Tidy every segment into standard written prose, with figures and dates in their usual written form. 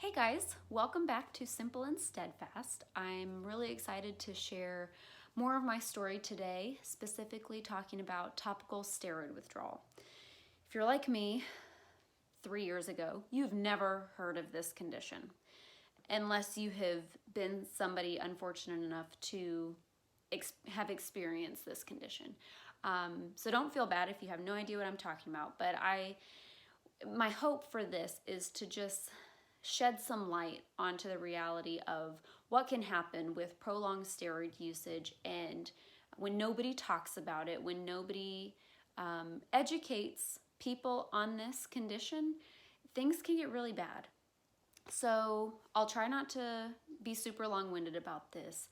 Hey guys, welcome back to Simple and Steadfast. I'm really excited to share more of my story today, specifically talking about topical steroid withdrawal. If you're like me, 3 years ago, you've never heard of this condition, unless you have been somebody unfortunate enough to have experienced this condition. So don't feel bad if you have no idea what I'm talking about, but my hope for this is to just shed some light onto the reality of what can happen with prolonged steroid usage, and when nobody talks about it, when nobody educates people on this condition, things can get really bad. So I'll try not to be super long-winded about this.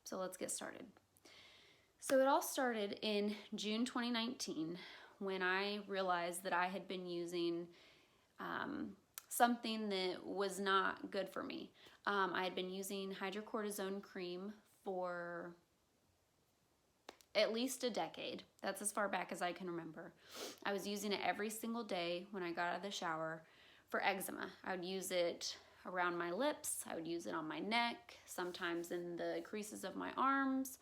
So let's get started. So it all started in June 2019 when I realized that I had been using something that was not good for me. I had been using hydrocortisone cream for at least a decade. That's as far back as I can remember. I was using it every single day when I got out of the shower for eczema. I would use it around my lips, I would use it on my neck, sometimes in the creases of my arms,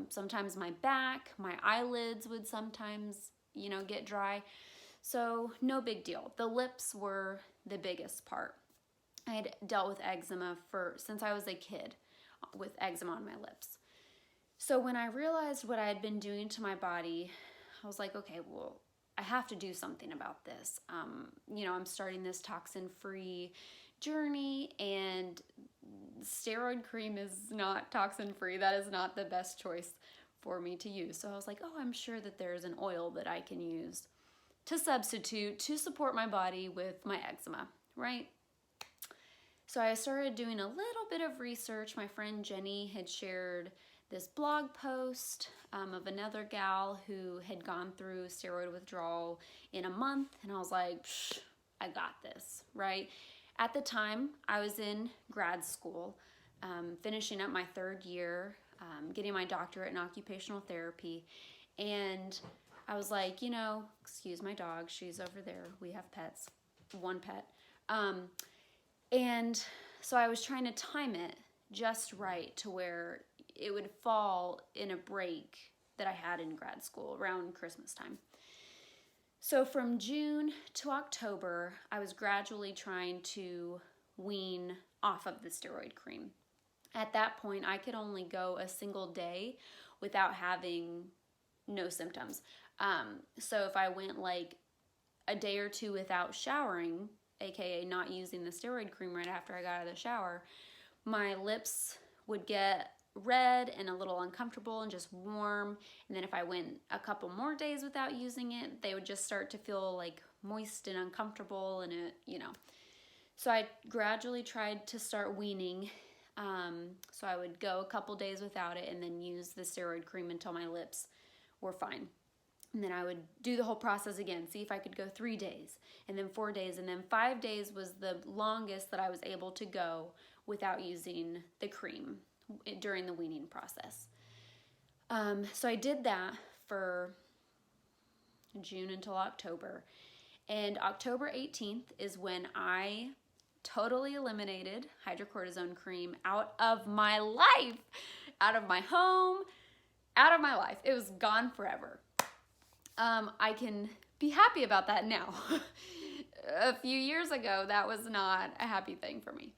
sometimes my back, my eyelids would sometimes, get dry. So no big deal. The lips were the biggest part. I had dealt with eczema since I was a kid, with eczema on my lips. So when I realized what I had been doing to my body, I was like, okay, well, I have to do something about this. I'm starting this toxin-free journey, and steroid cream is not toxin-free. That is not the best choice for me to use. So I was like, oh, I'm sure that there's an oil that I can use to substitute to support my body with my eczema, right? So I started doing a little bit of research. My friend Jenny had shared this blog post of another gal who had gone through steroid withdrawal in a month, and I was like, I got this, right? At the time, I was in grad school, finishing up my third year, getting my doctorate in occupational therapy, and I was like, excuse my dog, she's over there. We have pets, one pet. And so I was trying to time it just right to where it would fall in a break that I had in grad school around Christmas time. So from June to October, I was gradually trying to wean off of the steroid cream. At that point, I could only go a single day without having no symptoms. So if I went like a day or two without showering, aka not using the steroid cream right after I got out of the shower, my lips would get red and a little uncomfortable and just warm. And then if I went a couple more days without using it, they would just start to feel like moist and uncomfortable, and So I gradually tried to start weaning. So I would go a couple days without it and then use the steroid cream until my lips were fine. And then I would do the whole process again, see if I could go 3 days, and then 4 days, and then 5 days was the longest that I was able to go without using the cream during the weaning process. So I did that for June until October. And October 18th is when I totally eliminated hydrocortisone cream out of my life, out of my home, out of my life. It was gone forever. I can be happy about that now. A few years ago, that was not a happy thing for me.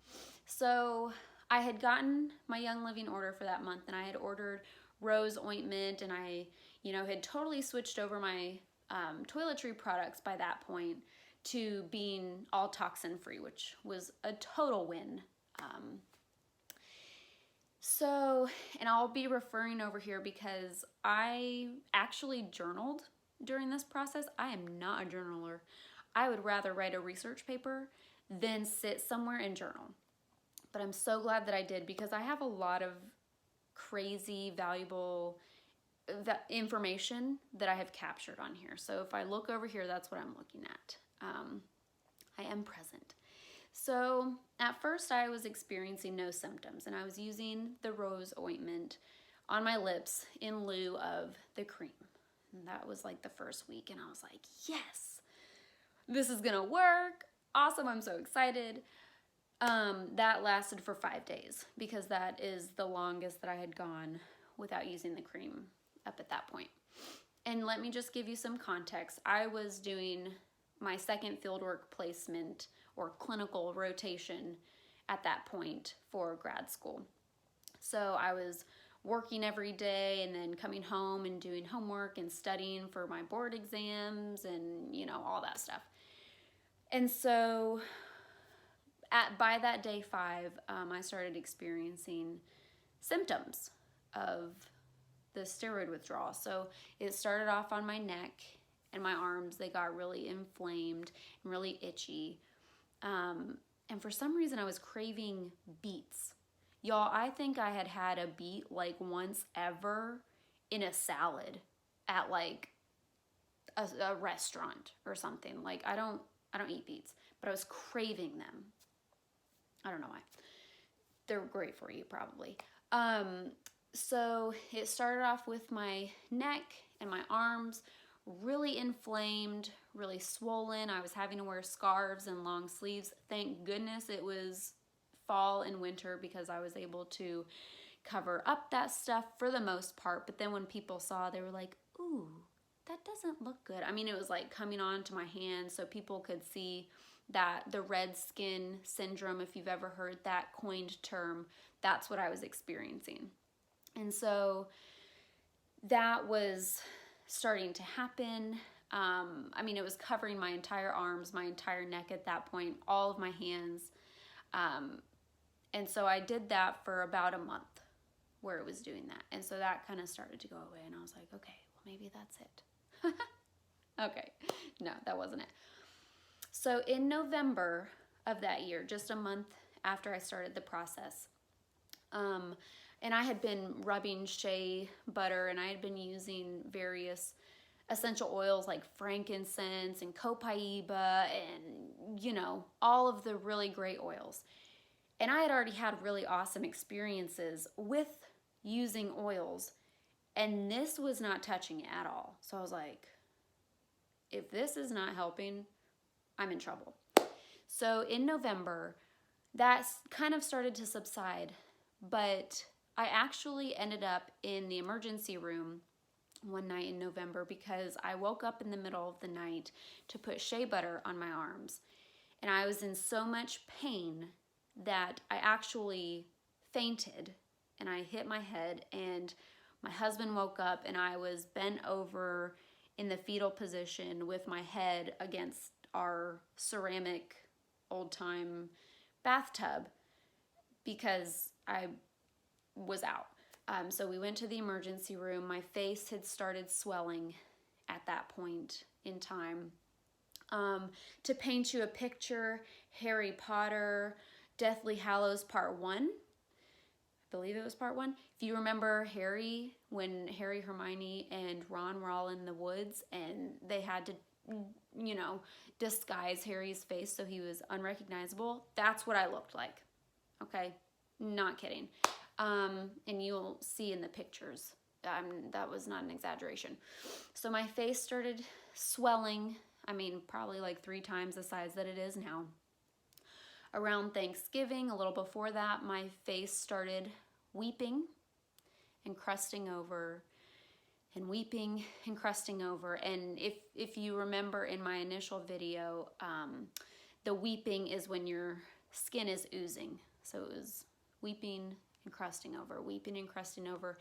So I had gotten my Young Living order for that month, and I had ordered rose ointment, and I, had totally switched over my toiletry products by that point to being all toxin-free, which was a total win. And I'll be referring over here because I actually journaled during this process. I am not a journaler. I would rather write a research paper than sit somewhere and journal. But I'm so glad that I did, because I have a lot of crazy, valuable information that I have captured on here. So if I look over here, that's what I'm looking at. I am present. So at first I was experiencing no symptoms, and I was using the rose ointment on my lips in lieu of the cream. And that was like the first week, and I was like, yes, this is gonna work. awesome. I'm so excited. That lasted for 5 days because that is the longest that I had gone without using the cream up at that point. And let me just give you some context. I was doing my second fieldwork placement or clinical rotation at that point for grad school. So I was working every day and then coming home and doing homework and studying for my board exams and, you know, all that stuff. And so by that day 5, I started experiencing symptoms of the steroid withdrawal. So it started off on my neck and my arms. They got really inflamed and really itchy. And for some reason I was craving beets. Y'all, I think I had had a beet like once ever in a salad at like a restaurant or something. Like I don't eat beets, but I was craving them. I don't know why. They're great for you probably. So it started off with my neck and my arms really inflamed, really swollen. I was having to wear scarves and long sleeves. Thank goodness it was fall and winter because I was able to cover up that stuff for the most part. But then when people saw, they were like, ooh, that doesn't look good. I mean, it was like coming onto my hands so people could see that the red skin syndrome, if you've ever heard that coined term, that's what I was experiencing. And so that was starting to happen. I mean, it was covering my entire arms, my entire neck at that point, all of my hands. And so I did that for about a month where it was doing that. And so that kind of started to go away. And I was like, okay, well, maybe that's it. Okay, no, that wasn't it. So in November of that year, just a month after I started the process, and I had been rubbing shea butter and I had been using various essential oils like frankincense and copaiba and, you know, all of the really great oils. And I had already had really awesome experiences with using oils, and this was not touching it at all. So I was like, if this is not helping, I'm in trouble. So in November, that kind of started to subside, but I actually ended up in the emergency room one night in November because I woke up in the middle of the night to put shea butter on my arms. And I was in so much pain that I actually fainted and I hit my head, and my husband woke up and I was bent over in the fetal position with my head against our ceramic old-time bathtub because I was out. So we went to the emergency room. My face had started swelling at that point in time. To paint you a picture, Harry Potter, Deathly Hallows Part 1. I believe it was Part 1. If you remember Harry, when Harry, Hermione, and Ron were all in the woods and they had to, you know, disguise Harry's face so he was unrecognizable, that's what I looked like. Okay? Not kidding. And you'll see in the pictures. That was not an exaggeration. So my face started swelling. I mean, probably like 3 times the size that it is now. Around Thanksgiving, a little before that, my face started weeping and crusting over and weeping and crusting over. And if you remember in my initial video, the weeping is when your skin is oozing. So it was weeping and crusting over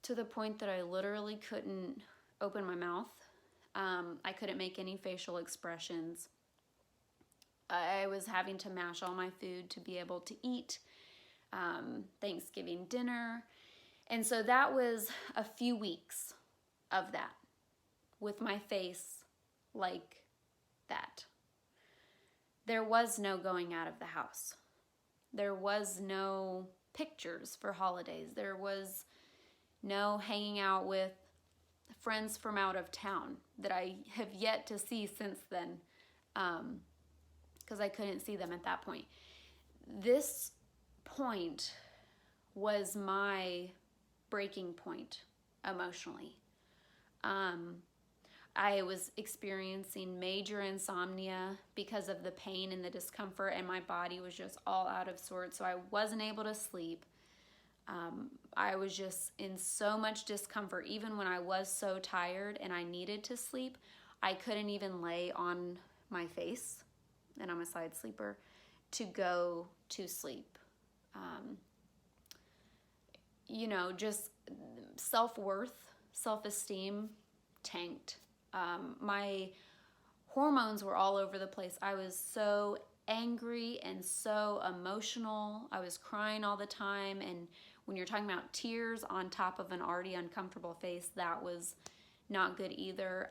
to the point that I literally couldn't open my mouth. I couldn't make any facial expressions. I was having to mash all my food to be able to eat Thanksgiving dinner. And so that was a few weeks of that with my face like that. There was no going out of the house. There was no pictures for holidays. There was no hanging out with friends from out of town that I have yet to see since then, because I couldn't see them at that point. This point was my breaking point emotionally. I was experiencing major insomnia because of the pain and the discomfort, and my body was just all out of sorts. So I wasn't able to sleep. I was just in so much discomfort. Even when I was so tired and I needed to sleep, I couldn't even lay on my face, and I'm a side sleeper, to go to sleep. Just self-worth, self-esteem tanked. My hormones were all over the place. I was so angry and so emotional. I was crying all the time. And when you're talking about tears on top of an already uncomfortable face, that was not good either.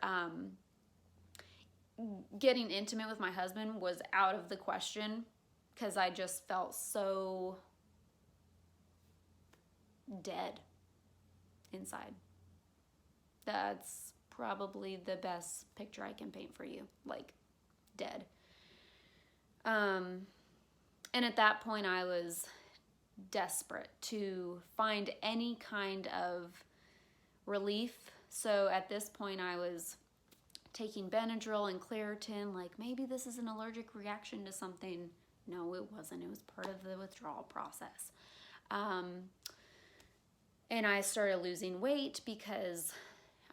Getting intimate with my husband was out of the question because I just felt so dead inside. That's probably the best picture I can paint for you, like dead. And at that point I was desperate to find any kind of relief. So at this point I was taking Benadryl and Claritin, like maybe this is an allergic reaction to something. No, it wasn't. It was part of the withdrawal process. And I started losing weight because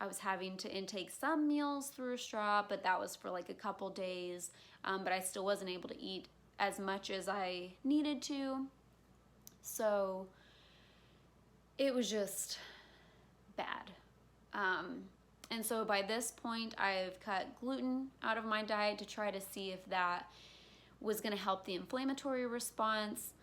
I was having to intake some meals through a straw, but that was for like a couple days. But I still wasn't able to eat as much as I needed to. So it was just bad. And so by this point, I've cut gluten out of my diet to try to see if that was going to help the inflammatory response.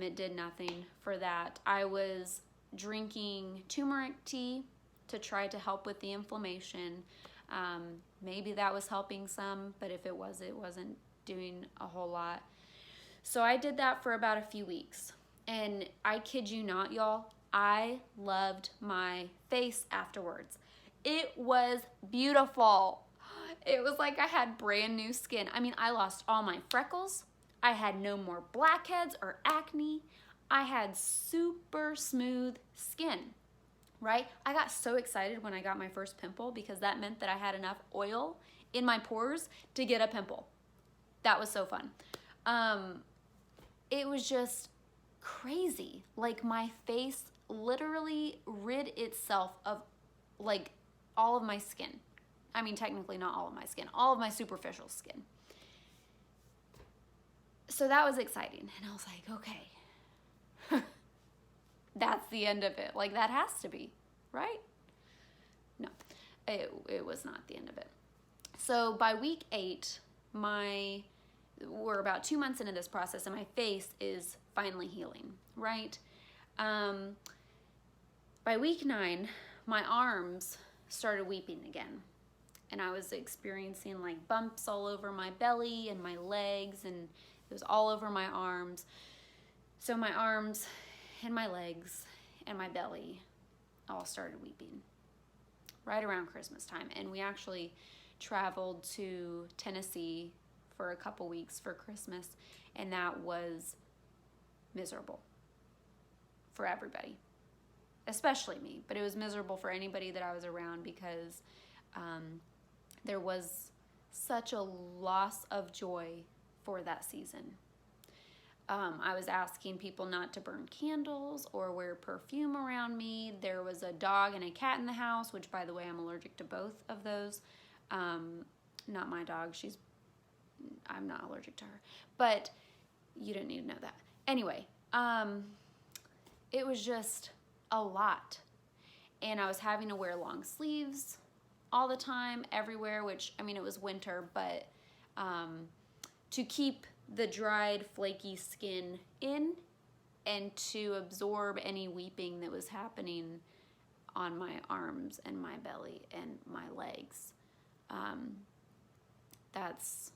It did nothing for that. I was drinking turmeric tea to try to help with the inflammation. Maybe that was helping some, but if it wasn't doing a whole lot. So I did that for about a few weeks. And I kid you not, y'all, I loved my face afterwards. It was beautiful. It was like I had brand new skin. I mean, I lost all my freckles. I had no more blackheads or acne. I had super smooth skin, right? I got so excited when I got my first pimple because that meant that I had enough oil in my pores to get a pimple. That was so fun. It was just crazy. Like my face literally rid itself of like all of my skin. I mean, technically not all of my skin, all of my superficial skin. So that was exciting. And I was like, okay, that's the end of it. Like that has to be, right? No, it was not the end of it. So by week 8, we're about 2 months into this process and my face is finally healing, right? By week 9, my arms started weeping again. And I was experiencing like bumps all over my belly and my legs, and it was all over my arms. So my arms and my legs and my belly all started weeping right around Christmas time. And we actually traveled to Tennessee for a couple weeks for Christmas, and that was miserable for everybody, especially me, but it was miserable for anybody that I was around because there was such a loss of joy for that season. I was asking people not to burn candles or wear perfume around me. There was a dog and a cat in the house, which by the way, I'm allergic to both of those. Not my dog, I'm not allergic to her, but you didn't need to know that. Anyway, it was just a lot. And I was having to wear long sleeves all the time, everywhere, which, I mean, it was winter, but to keep the dried, flaky skin in and to absorb any weeping that was happening on my arms and my belly and my legs. That's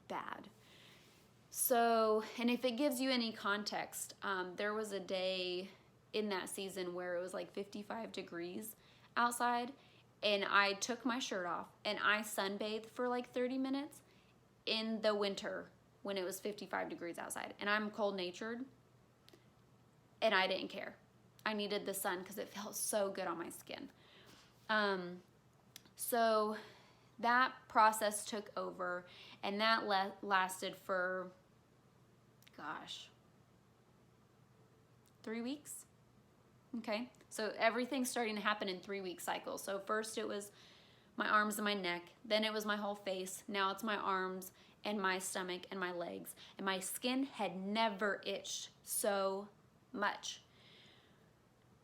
bad. So, and if it gives you any context, there was a day in that season where it was like 55 degrees outside, and I took my shirt off and I sunbathed for like 30 minutes in the winter when it was 55 degrees outside. And I'm cold-natured, and I didn't care. I needed the sun because it felt so good on my skin. So that process took over, and that lasted for, gosh, 3 weeks. Okay, so everything's starting to happen in 3-week cycles. So first it was my arms and my neck, then it was my whole face, now it's my arms and my stomach and my legs, and my skin had never itched so much.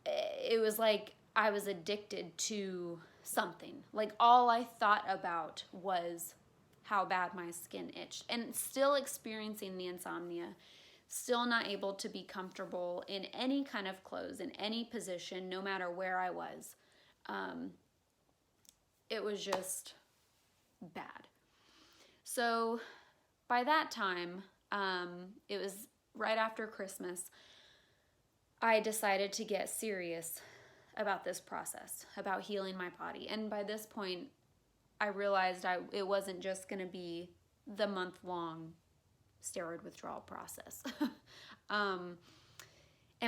It was like I was addicted to something. Like all I thought about was how bad my skin itched, and still experiencing the insomnia, still not able to be comfortable in any kind of clothes, in any position, no matter where I was. It was just bad. So by that time, it was right after Christmas, I decided to get serious about this process, about healing my body. And by this point, I realized it wasn't just going to be the month-long steroid withdrawal process. And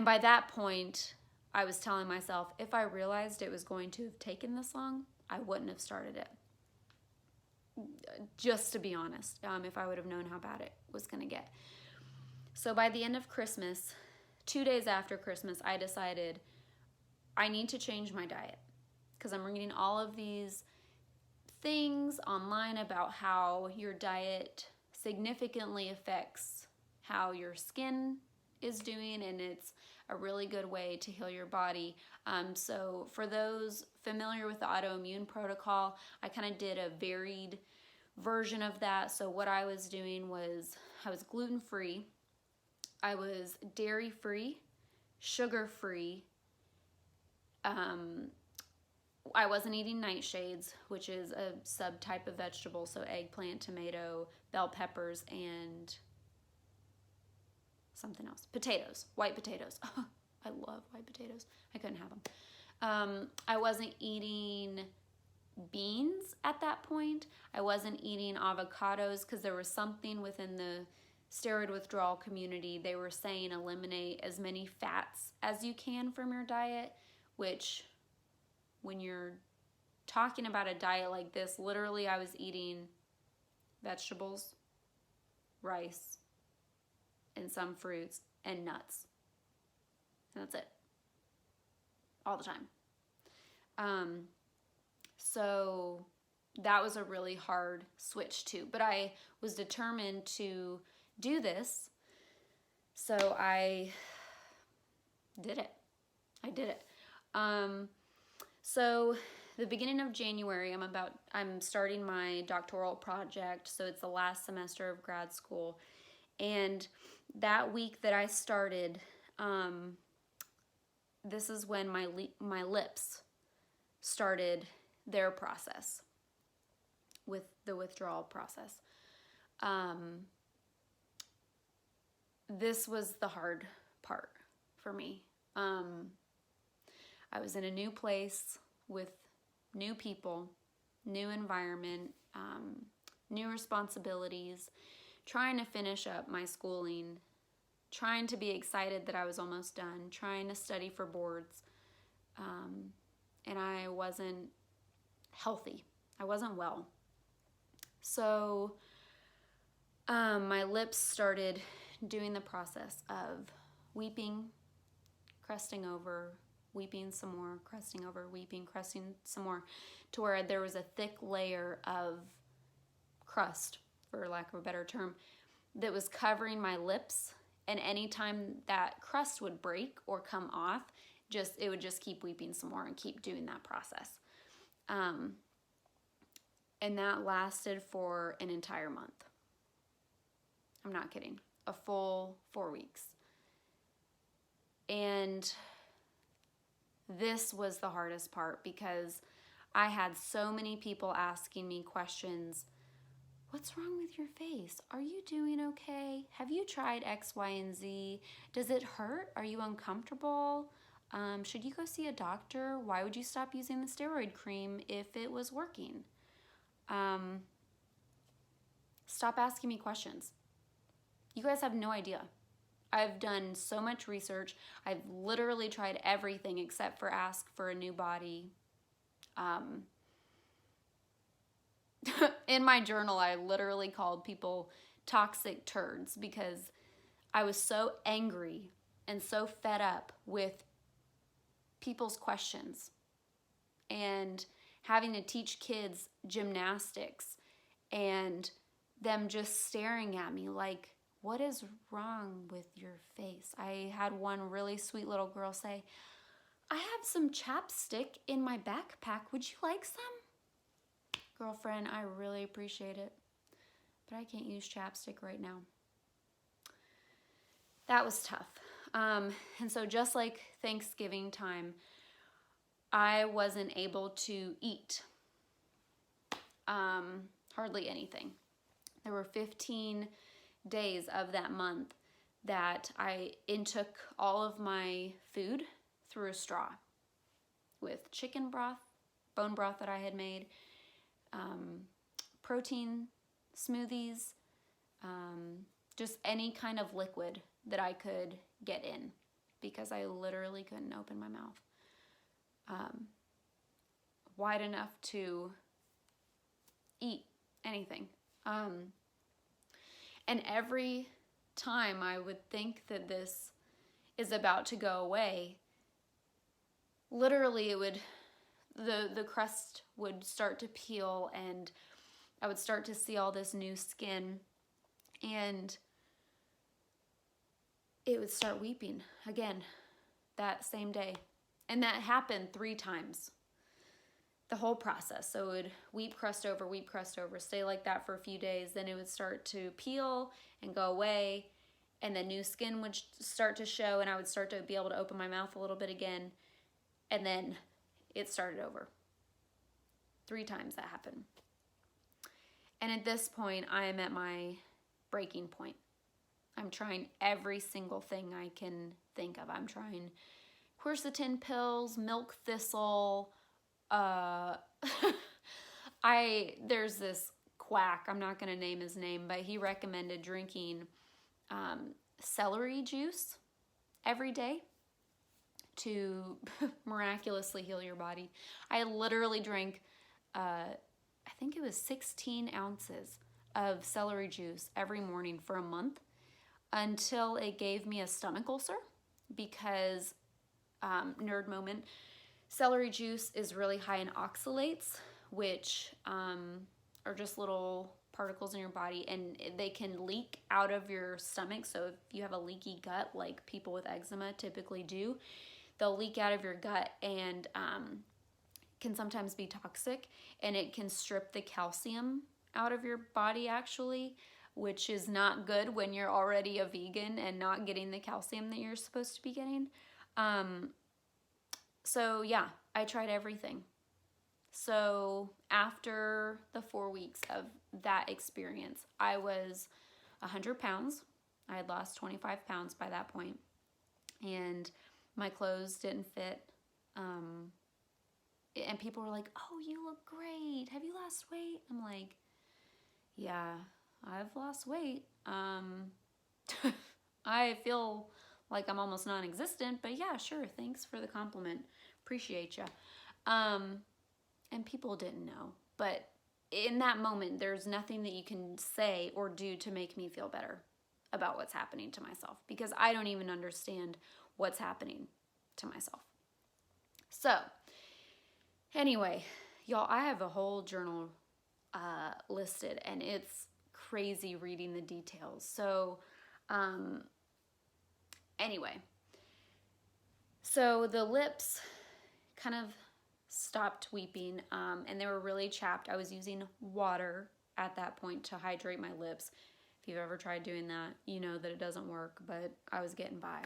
by that point, I was telling myself, if I realized it was going to have taken this long, I wouldn't have started it. Just to be honest, if I would have known how bad it was going to get. So by the end of Christmas, 2 days after Christmas, I decided I need to change my diet, because I'm reading all of these things online about how your diet significantly affects how your skin is doing, and it's a really good way to heal your body. So for those familiar with the autoimmune protocol, I kind of did a varied version of that. So what I was doing was I was gluten-free, I was dairy-free, sugar-free, I wasn't eating nightshades, which is a subtype of vegetable, so eggplant, tomato, bell peppers, and something else. Potatoes, white potatoes. I love white potatoes. I couldn't have them. I wasn't eating beans at that point. I wasn't eating avocados because there was something within the steroid withdrawal community. They were saying eliminate as many fats as you can from your diet, which when you're talking about a diet like this, literally I was eating vegetables, rice, and some fruits and nuts. And that's it. All the time. So that was a really hard switch too. But I was determined to do this. So I did it. So the beginning of January, I'm starting my doctoral project. So it's the last semester of grad school. And that week that I started, this is when my lips started their process with the withdrawal process. This was the hard part for me. I was in a new place with new people, new environment, new responsibilities, trying to finish up my schooling, trying to be excited that I was almost done, trying to study for boards, and I wasn't healthy. I wasn't well. So my lips started doing the process of weeping, crusting over, weeping some more, crusting over, weeping, crusting some more, to where there was a thick layer of crust, for lack of a better term, that was covering my lips. And anytime that crust would break or come off, it would just keep weeping some more and keep doing that process. And that lasted for an entire month. I'm not kidding. A full 4 weeks. And this was the hardest part, because I had so many people asking me questions. What's wrong with your face? Are you doing okay? Have you tried X, Y, and Z? Does it hurt? Are you uncomfortable? Should you go see a doctor? Why would you stop using the steroid cream if it was working? Stop asking me questions. You guys have no idea. I've done so much research. I've literally tried everything except for ask for a new body. in my journal, I literally called people toxic turds because I was so angry and so fed up with people's questions and having to teach kids gymnastics and them just staring at me like, what is wrong with your face? I had one really sweet little girl say, I have some chapstick in my backpack. Would you like some? Girlfriend, I really appreciate it, but I can't use chapstick right now. That was tough. And so just like Thanksgiving time, I wasn't able to eat hardly anything. There were 15 days of that month that I intook all of my food through a straw with chicken broth, bone broth that I had made, protein smoothies, just any kind of liquid that I could get in because I literally couldn't open my mouth wide enough to eat anything. And every time I would think that this is about to go away, literally the crust would start to peel and I would start to see all this new skin and it would start weeping again that same day. And that happened 3 times. The whole process. So it would weep crust over, stay like that for a few days. Then it would start to peel and go away. And then new skin would start to show and I would start to be able to open my mouth a little bit again. And then it started over. 3 times that happened. And at this point, I am at my breaking point. I'm trying every single thing I can think of. I'm trying quercetin pills, milk thistle. There's this quack, I'm not going to name his name, but he recommended drinking celery juice every day to miraculously heal your body. I literally drank, I think it was 16 ounces of celery juice every morning for a month until it gave me a stomach ulcer because, nerd moment, celery juice is really high in oxalates, which are just little particles in your body, and they can leak out of your stomach. So if you have a leaky gut, like people with eczema typically do, they'll leak out of your gut and can sometimes be toxic, and it can strip the calcium out of your body actually, which is not good when you're already a vegan and not getting the calcium that you're supposed to be getting. So yeah, I tried everything. So after the 4 weeks of that experience, I was 100 pounds. I had lost 25 pounds by that point, and my clothes didn't fit. And people were like, oh, you look great. Have you lost weight? I'm like, yeah, I've lost weight. I feel like I'm almost non-existent, but yeah, sure. Thanks for the compliment. Appreciate ya. And people didn't know, but in that moment, there's nothing that you can say or do to make me feel better about what's happening to myself because I don't even understand what's happening to myself. So anyway, y'all, I have a whole journal listed and it's crazy reading the details. So anyway, so the lips kind of stopped weeping and they were really chapped. I was using water at that point to hydrate my lips. If you've ever tried doing that, you know that it doesn't work, but I was getting by.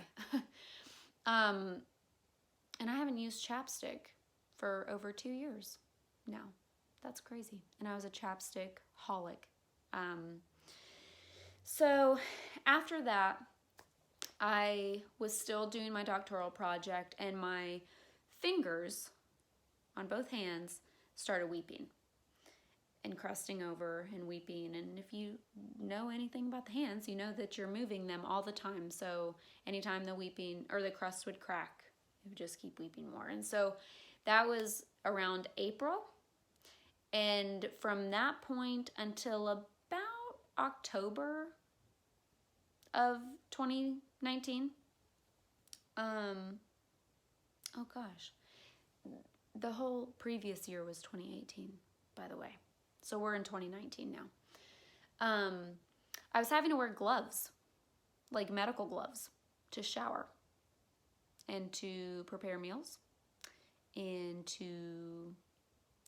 And I haven't used chapstick for over 2 years now. That's crazy. And I was a chapstick holic. So after that, I was still doing my doctoral project and my fingers on both hands started weeping and crusting over and weeping. And if you know anything about the hands, you know that you're moving them all the time. So anytime the weeping or the crust would crack, it would just keep weeping more. And so that was around April. And from that point until about October of 2019, oh gosh, the whole previous year was 2018, by the way. So we're in 2019 now. I was having to wear gloves, like medical gloves, to shower and to prepare meals and to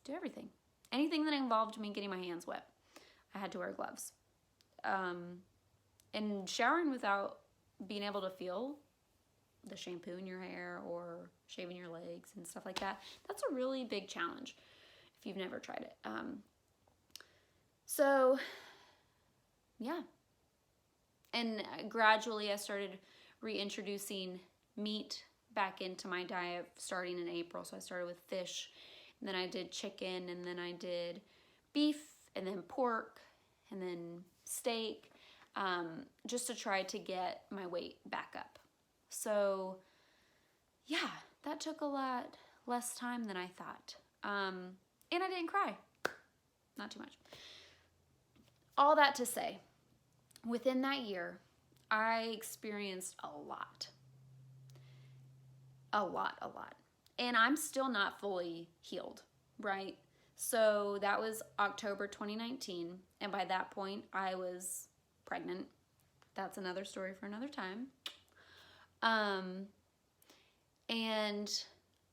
do everything. Anything that involved me getting my hands wet, I had to wear gloves. And showering without being able to feel the shampoo in your hair or shaving your legs and stuff like that, that's a really big challenge if you've never tried it. So, yeah. And gradually I started reintroducing meat back into my diet starting in April. So I started with fish, and then I did chicken, and then I did beef, and then pork, and then steak, just to try to get my weight back up. So yeah, that took a lot less time than I thought. And I didn't cry, not too much. All that to say, within that year, I experienced a lot. And I'm still not fully healed, right? So that was October 2019. And by that point, I was pregnant. That's another story for another time. And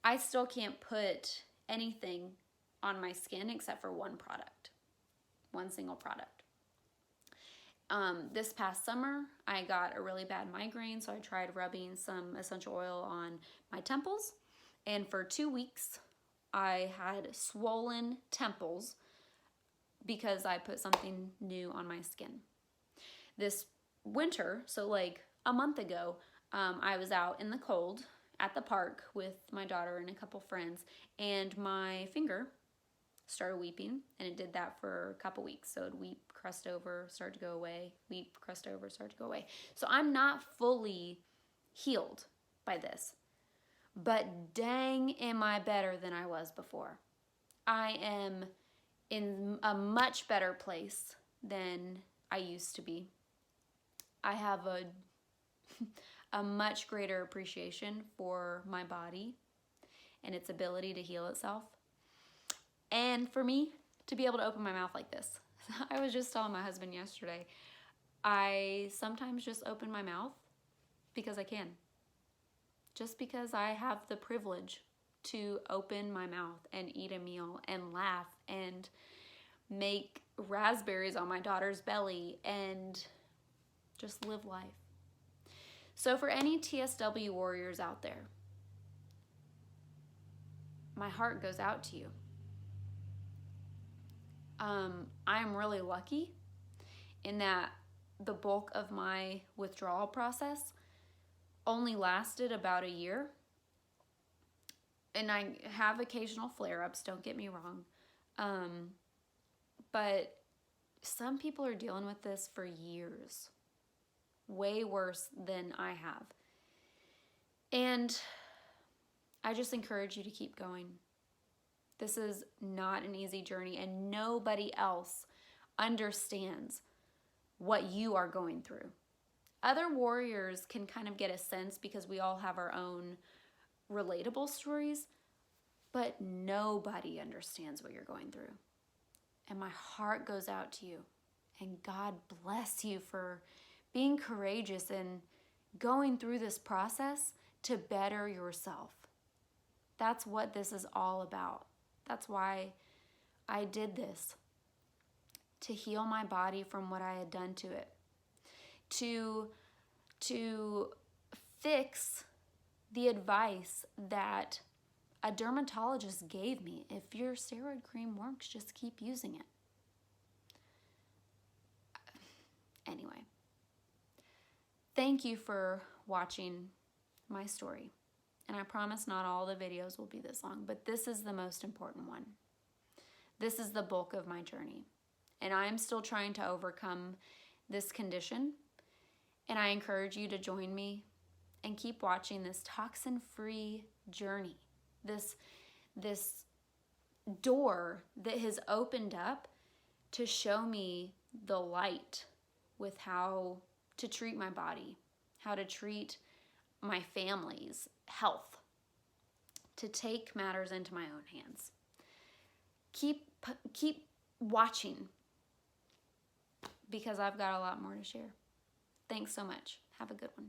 I still can't put anything on my skin except for one single product. This past summer, I got a really bad migraine, so I tried rubbing some essential oil on my temples, and for 2 weeks, I had swollen temples because I put something new on my skin. This winter, so like a month ago, I was out in the cold at the park with my daughter and a couple friends, and my finger started weeping, and it did that for a couple weeks. So it'd weep, crust over, start to go away, weep, crust over, start to go away. So I'm not fully healed by this, but dang am I better than I was before. I am in a much better place than I used to be. I have a much greater appreciation for my body and its ability to heal itself. And for me to be able to open my mouth like this. I was just telling my husband yesterday, I sometimes just open my mouth because I can. Just because I have the privilege to open my mouth and eat a meal and laugh and make raspberries on my daughter's belly and just live life. So for any TSW warriors out there, my heart goes out to you. I am really lucky in that the bulk of my withdrawal process only lasted about a year. And I have occasional flare-ups, don't get me wrong. But some people are dealing with this for years. Way worse than I have. And I just encourage you to keep going. This is not an easy journey, and nobody else understands what you are going through. Other warriors can kind of get a sense because we all have our own relatable stories, but nobody understands what you're going through. And my heart goes out to you, and God bless you for being courageous and going through this process to better yourself. That's what this is all about. That's why I did this, to heal my body from what I had done to it, to fix the advice that a dermatologist gave me. If your steroid cream works, just keep using it. Anyway, thank you for watching my story. And I promise not all the videos will be this long, but this is the most important one. This is the bulk of my journey. And I'm still trying to overcome this condition. And I encourage you to join me and keep watching this toxin-free journey. This door that has opened up to show me the light with how to treat my body, how to treat my family's health, to take matters into my own hands. Keep watching, because I've got a lot more to share. Thanks so much. Have a good one.